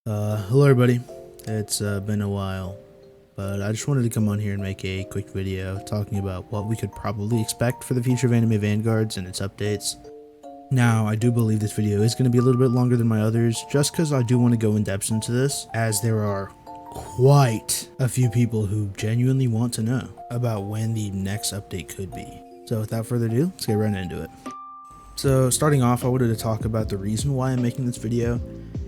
Hello everybody. It's been a while, but I just wanted to come on here and make a quick video talking about what we could probably expect for the future of Anime Vanguards and its updates. Now, I do believe this video is going to be a little bit longer than my others, just because I do want to go in depth into this, as there are quite a few people who genuinely want to know about when the next update could be. So without further ado, let's get right into it. So starting off, I wanted to talk about the reason why I'm making this video,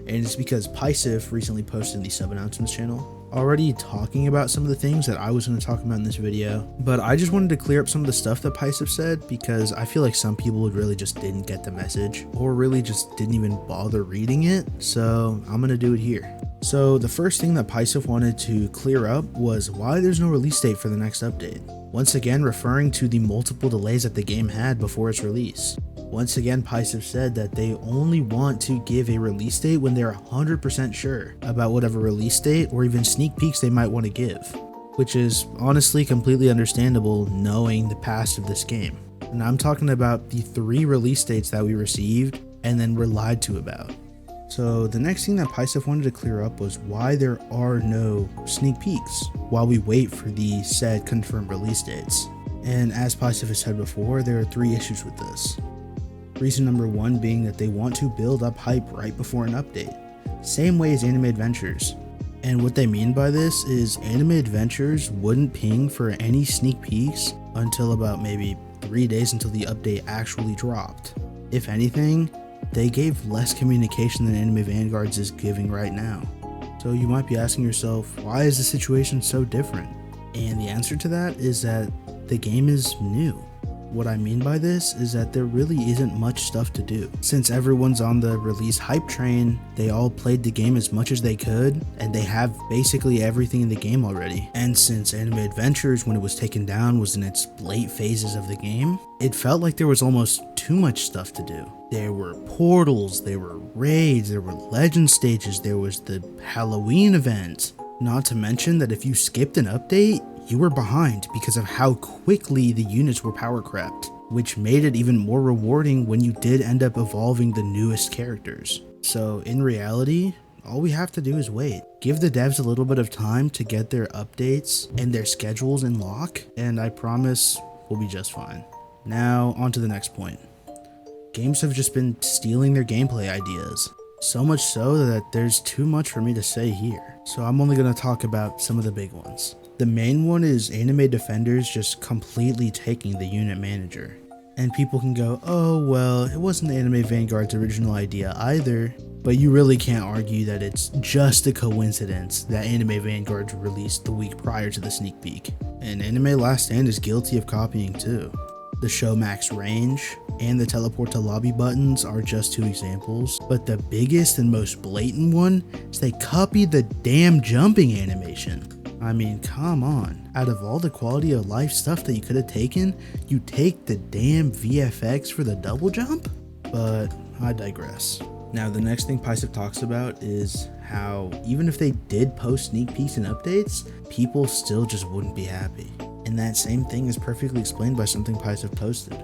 and it's because Paisif recently posted in the sub announcements channel, already talking about some of the things that I was going to talk about in this video, but I just wanted to clear up some of the stuff that Paisif said, because I feel like some people would really just didn't get the message, or really just didn't even bother reading it, so I'm going to do it here. So the first thing that Paisif wanted to clear up was why there's no release date for the next update, once again referring to the multiple delays that the game had before its release. Once again, Paisif said that they only want to give a release date when they're 100% sure about whatever release date or even sneak peeks they might want to give, which is honestly completely understandable knowing the past of this game. And I'm talking about the 3 release dates that we received and then were lied to about. So the next thing that Paisif wanted to clear up was why there are no sneak peeks while we wait for the said confirmed release dates. And as Paisif has said before, there are 3 issues with this. Reason number 1 being that they want to build up hype right before an update, same way as Anime Adventures. And what they mean by this is Anime Adventures wouldn't ping for any sneak peeks until about maybe 3 days until the update actually dropped. If anything, they gave less communication than Anime Vanguards is giving right now. So you might be asking yourself, why is the situation so different? And the answer to that is that the game is new. What I mean by this is that there really isn't much stuff to do. Since everyone's on the release hype train, they all played the game as much as they could, and they have basically everything in the game already. And since Anime Adventures, when it was taken down, was in its late phases of the game, it felt like there was almost too much stuff to do. There were portals, there were raids, there were legend stages, there was the Halloween event. Not to mention that if you skipped an update, you were behind because of how quickly the units were power crept, which made it even more rewarding when you did end up evolving the newest characters. So in reality, all we have to do is wait. Give the devs a little bit of time to get their updates and their schedules in lock, and I promise we'll be just fine. Now on to the next point. Games have just been stealing their gameplay ideas. So much so that there's too much for me to say here. So I'm only going to talk about some of the big ones. The main one is Anime Defenders just completely taking the unit manager. And people can go, oh well, it wasn't Anime Vanguard's original idea either, but you really can't argue that it's just a coincidence that Anime Vanguard released the week prior to the sneak peek. And Anime Last Stand is guilty of copying too. The show max range and the teleport to lobby buttons are just 2 examples, but the biggest and most blatant one is they copied the damn jumping animation. I mean, come on. Out of all the quality of life stuff that you could have taken, you take the damn VFX for the double jump? But I digress. Now, the next thing Paisif talks about is how even if they did post sneak peeks and updates, people still just wouldn't be happy. And that same thing is perfectly explained by something Paisif posted.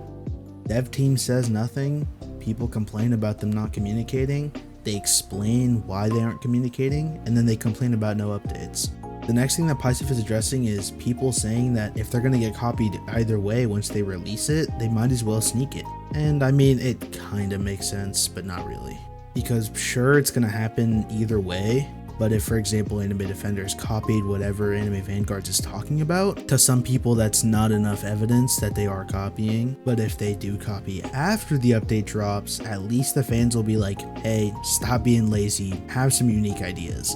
Dev team says nothing, people complain about them not communicating, they explain why they aren't communicating, and then they complain about no updates. The next thing that Paisif is addressing is people saying that if they're going to get copied either way once they release it, they might as well sneak it. And I mean, it kind of makes sense, but not really. Because sure, it's going to happen either way, but if, for example, Anime Defenders copied whatever Anime Vanguards is talking about, to some people that's not enough evidence that they are copying. But if they do copy after the update drops, at least the fans will be like, hey, stop being lazy, have some unique ideas.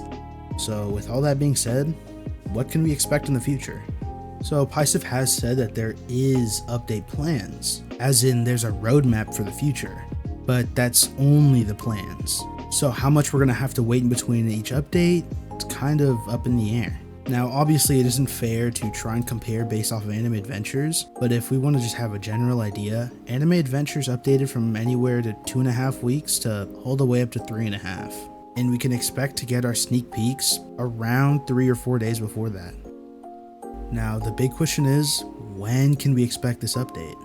So with all that being said, what can we expect in the future? So Paisif has said that there is update plans, as in there's a roadmap for the future, but that's only the plans. So how much we're going to have to wait in between each update, it's kind of up in the air. Now obviously it isn't fair to try and compare based off of Anime Adventures, but if we want to just have a general idea, Anime Adventures updated from anywhere to 2.5 weeks to all the way up to 3.5. And we can expect to get our sneak peeks around 3 or 4 days before that. Now the big question is, when can we expect this update?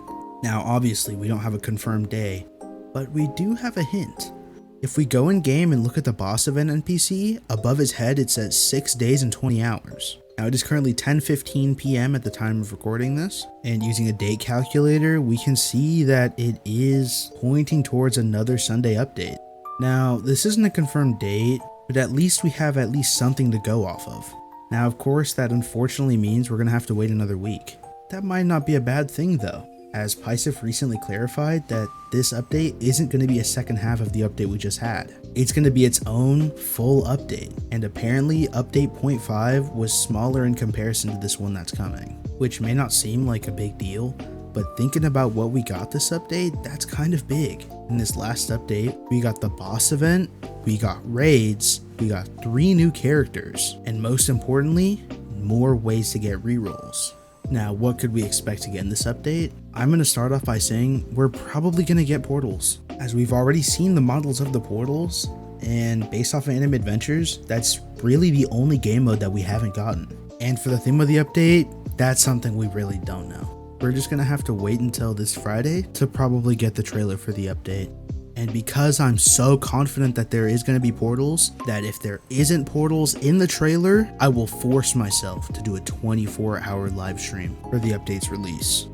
Now obviously we don't have a confirmed day, but we do have a hint. If we go in game and look at the boss event NPC, above his head it says 6 days and 20 hours. Now it is currently 10:15 p.m. at the time of recording this, and using a date calculator, we can see that it is pointing towards another Sunday update. Now, this isn't a confirmed date, but at least we have something to go off of. Now, of course, that unfortunately means we're gonna have to wait another week. That might not be a bad thing though, as Paisif recently clarified that this update isn't going to be a second half of the update we just had. It's going to be its own full update, and apparently update 0.5 was smaller in comparison to this one that's coming, which may not seem like a big deal, but thinking about what we got this update, that's kind of big. In this last update, we got the boss event, we got raids, we got 3 new characters, and most importantly, more ways to get rerolls. Now, what could we expect to get in this update? I'm going to start off by saying we're probably going to get portals, as we've already seen the models of the portals, and based off of Anime Adventures, that's really the only game mode that we haven't gotten. And for the theme of the update, that's something we really don't know. We're just going to have to wait until this Friday to probably get the trailer for the update. And because I'm so confident that there is going to be portals, that if there isn't portals in the trailer, I will force myself to do a 24-hour live stream for the update's release.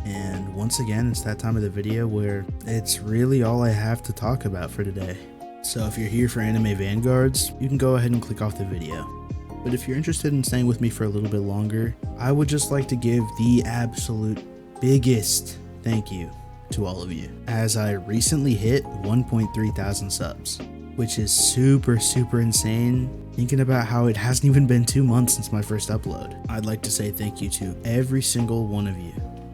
And once again, it's that time of the video where it's really all I have to talk about for today. So if you're here for Anime Vanguards, you can go ahead and click off the video. But if you're interested in staying with me for a little bit longer, I would just like to give the absolute biggest thank you to all of you, as I recently hit 1.3 thousand subs, which is super insane thinking about how it hasn't even been 2 months since my first upload. I'd like to say thank you to every single one of you,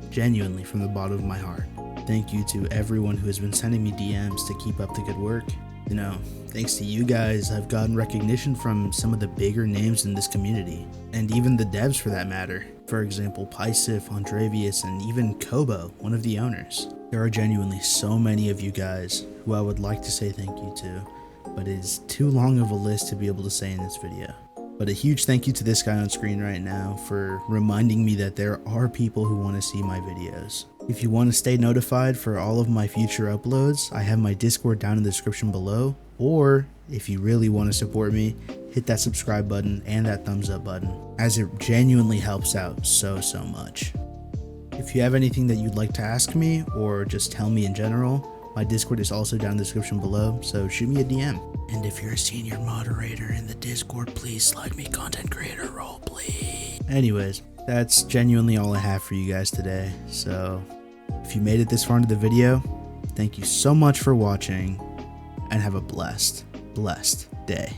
genuinely from the bottom of my heart. Thank you to everyone who has been sending me DMs to keep up the good work. You know, thanks to you guys, I've gotten recognition from some of the bigger names in this community, and even the devs for that matter. For example, Paisif, Andrevius, and even Kobo, one of the owners. There are genuinely so many of you guys who I would like to say thank you to, but it is too long of a list to be able to say in this video. But a huge thank you to this guy on screen right now for reminding me that there are people who want to see my videos. If you want to stay notified for all of my future uploads, I have my Discord down in the description below, or if you really want to support me, hit that subscribe button and that thumbs up button, as it genuinely helps out so much. If you have anything that you'd like to ask me, or just tell me in general, my Discord is also down in the description below, so shoot me a DM. And if you're a senior moderator in the Discord, please slide me content creator role, please. Anyways, that's genuinely all I have for you guys today, so if you made it this far into the video, thank you so much for watching, and have a blessed day.